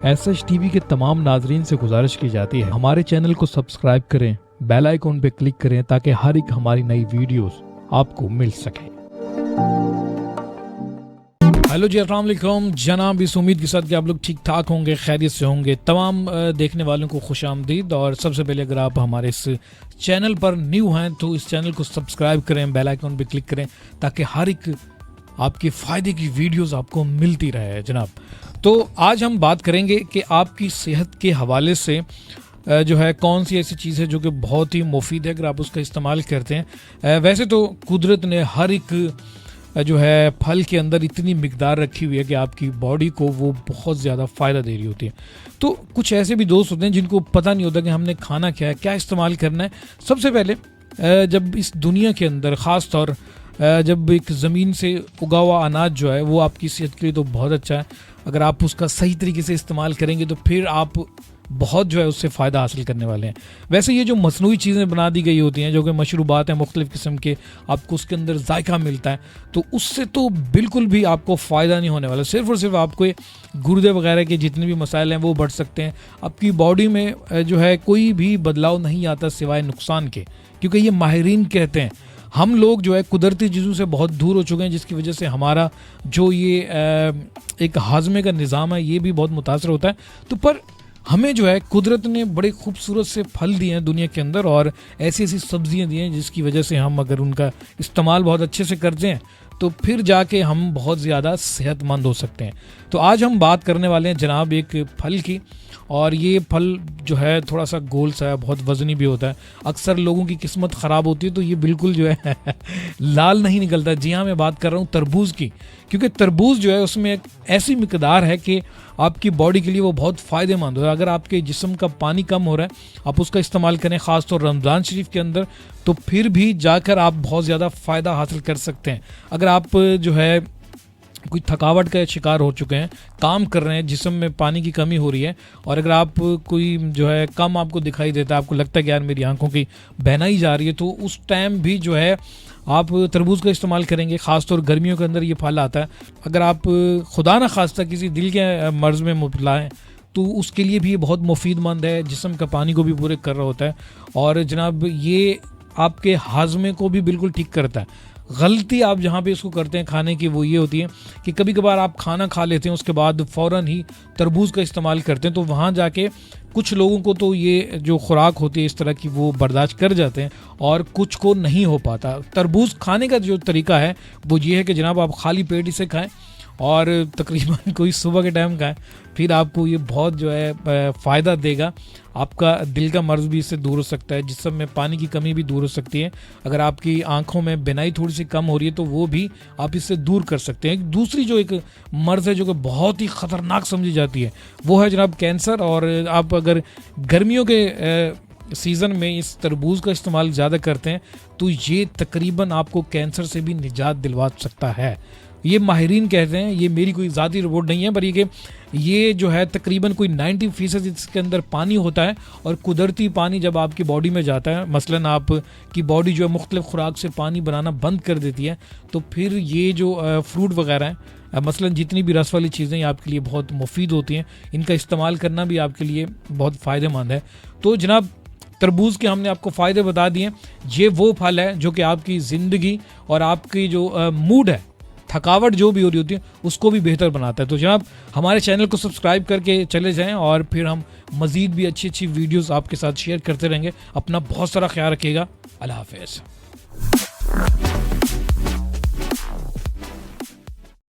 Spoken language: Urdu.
SH TV کے تمام ناظرین سے گزارش کی جاتی ہے ہمارے چینل کو سبسکرائب کریں، بیل آئیکن پہ کلک کریں تاکہ ہر ایک ہماری نئی ویڈیوز آپ کو مل سکے۔ ہیلو جی، السلام علیکم جناب، اس امید کے ساتھ کہ آپ لوگ ٹھیک ٹھاک ہوں گے، خیریت سے ہوں گے۔ تمام دیکھنے والوں کو خوش آمدید، اور سب سے پہلے اگر آپ ہمارے اس چینل پر نیو ہیں تو اس چینل کو سبسکرائب کریں، بیل آئیکن پہ کلک کریں تاکہ ہر ایک آپ کے فائدے کی ویڈیوز آپ کو ملتی رہے جناب۔ تو آج ہم بات کریں گے کہ آپ کی صحت کے حوالے سے جو ہے کون سی ایسی چیز ہے جو کہ بہت ہی مفید ہے اگر آپ اس کا استعمال کرتے ہیں۔ ویسے تو قدرت نے ہر ایک جو ہے پھل کے اندر اتنی مقدار رکھی ہوئی ہے کہ آپ کی باڈی کو وہ بہت زیادہ فائدہ دے رہی ہوتی ہے۔ تو کچھ ایسے بھی دوست ہوتے ہیں جن کو پتہ نہیں ہوتا کہ ہم نے کھانا کیا ہے، کیا استعمال کرنا ہے۔ سب سے پہلے جب اس دنیا کے اندر خاص طور جب ایک زمین سے اگا ہوا اناج جو ہے وہ آپ کی صحت کے لیے تو بہت اچھا ہے، اگر آپ اس کا صحیح طریقے سے استعمال کریں گے تو پھر آپ بہت جو ہے اس سے فائدہ حاصل کرنے والے ہیں۔ ویسے یہ جو مصنوعی چیزیں بنا دی گئی ہوتی ہیں جو کہ مشروبات ہیں مختلف قسم کے، آپ کو اس کے اندر ذائقہ ملتا ہے، تو اس سے تو بالکل بھی آپ کو فائدہ نہیں ہونے والا، صرف اور صرف آپ کو گردے وغیرہ کے جتنے بھی مسائل ہیں وہ بڑھ سکتے ہیں، آپ کی باڈی میں جو ہے کوئی بھی بدلاؤ نہیں آتا سوائے نقصان کے، کیونکہ یہ ماہرین کہتے ہیں۔ ہم لوگ جو ہے قدرتی چیزوں سے بہت دور ہو چکے ہیں، جس کی وجہ سے ہمارا جو یہ ایک ہاضمے کا نظام ہے یہ بھی بہت متاثر ہوتا ہے۔ تو پر ہمیں جو ہے قدرت نے بڑے خوبصورت سے پھل دیے ہیں دنیا کے اندر، اور ایسی ایسی سبزیاں دی ہیں جس کی وجہ سے ہم اگر ان کا استعمال بہت اچھے سے کرتے ہیں تو پھر جا کے ہم بہت زیادہ صحت مند ہو سکتے ہیں۔ تو آج ہم بات کرنے والے ہیں جناب ایک پھل کی، اور یہ پھل جو ہے تھوڑا سا گول سا ہے، بہت وزنی بھی ہوتا ہے۔ اکثر لوگوں کی قسمت خراب ہوتی ہے تو یہ بالکل جو ہے لال نہیں نکلتا۔ جی ہاں، میں بات کر رہا ہوں تربوز کی، کیونکہ تربوز جو ہے اس میں ایک ایسی مقدار ہے کہ آپ کی باڈی کے لیے وہ بہت فائدہ مند ہے۔ اگر آپ کے جسم کا پانی کم ہو رہا ہے، آپ اس کا استعمال کریں خاص طور رمضان شریف کے اندر، تو پھر بھی جا کر آپ بہت زیادہ فائدہ حاصل کر سکتے ہیں۔ اگر آپ جو ہے کوئی تھکاوٹ کا شکار ہو چکے ہیں، کام کر رہے ہیں، جسم میں پانی کی کمی ہو رہی ہے، اور اگر آپ کوئی جو ہے کم آپ کو دکھائی دیتا ہے، آپ کو لگتا ہے کہ یار میری آنکھوں کی بہنائی جا رہی ہے، تو اس ٹائم بھی جو ہے آپ تربوز کا استعمال کریں گے۔ خاص طور گرمیوں کے اندر یہ پھل آتا ہے۔ اگر آپ خدا نہ خواستہ کسی دل کے مرض میں مبتلا ہیں تو اس کے لیے بھی یہ بہت مفید مند ہے، جسم کا پانی کو بھی پورے کر رہا ہوتا ہے، اور جناب یہ آپ کے ہاضمے کو بھی بالکل ٹھیک کرتا ہے۔ غلطی آپ جہاں پہ اس کو کرتے ہیں کھانے کی وہ یہ ہوتی ہے کہ کبھی کبھار آپ کھانا کھا لیتے ہیں، اس کے بعد فوراً ہی تربوز کا استعمال کرتے ہیں، تو وہاں جا کے کچھ لوگوں کو تو یہ جو خوراک ہوتی ہے اس طرح کی وہ برداشت کر جاتے ہیں اور کچھ کو نہیں ہو پاتا۔ تربوز کھانے کا جو طریقہ ہے وہ یہ ہے کہ جناب آپ خالی پیٹ اسے کھائیں، اور تقریباً کوئی صبح کے ٹائم کھائیں، پھر آپ کو یہ بہت جو ہے فائدہ دے گا۔ آپ کا دل کا مرض بھی اس سے دور ہو سکتا ہے، جسم میں پانی کی کمی بھی دور ہو سکتی ہے، اگر آپ کی آنکھوں میں بینائی تھوڑی سی کم ہو رہی ہے تو وہ بھی آپ اس سے دور کر سکتے ہیں۔ دوسری جو ایک مرض ہے جو کہ بہت ہی خطرناک سمجھی جاتی ہے وہ ہے جناب کینسر، اور آپ اگر گرمیوں کے سیزن میں اس تربوز کا استعمال زیادہ کرتے ہیں تو یہ تقریباً آپ کو کینسر سے بھی نجات دلوا سکتا ہے۔ یہ ماہرین کہتے ہیں، یہ میری کوئی ذاتی رپورٹ نہیں ہے، پر یہ جو ہے تقریباً کوئی 90% اس کے اندر پانی ہوتا ہے، اور قدرتی پانی جب آپ کی باڈی میں جاتا ہے، مثلاً آپ کی باڈی جو ہے مختلف خوراک سے پانی بنانا بند کر دیتی ہے، تو پھر یہ جو فروٹ وغیرہ ہیں، مثلاً جتنی بھی رس والی چیزیں آپ کے لیے بہت مفید ہوتی ہیں، ان کا استعمال کرنا بھی آپ کے لیے بہت فائدہ مند ہے۔ تو جناب تربوز کے ہم نے آپ کو فائدے بتا دیے۔ یہ وہ پھل ہے جو کہ آپ کی زندگی اور آپ کی جو موڈ ہے، تھکاوٹ جو بھی ہو رہی ہوتی ہے، اس کو بھی بہتر بناتا ہے۔ تو جناب ہمارے چینل کو سبسکرائب کر کے چلے جائیں، اور پھر ہم مزید بھی اچھی ویڈیوز آپ کے ساتھ شیئر کرتے رہیں گے۔ اپنا بہت سارا خیال رکھیے گا۔ اللہ حافظ۔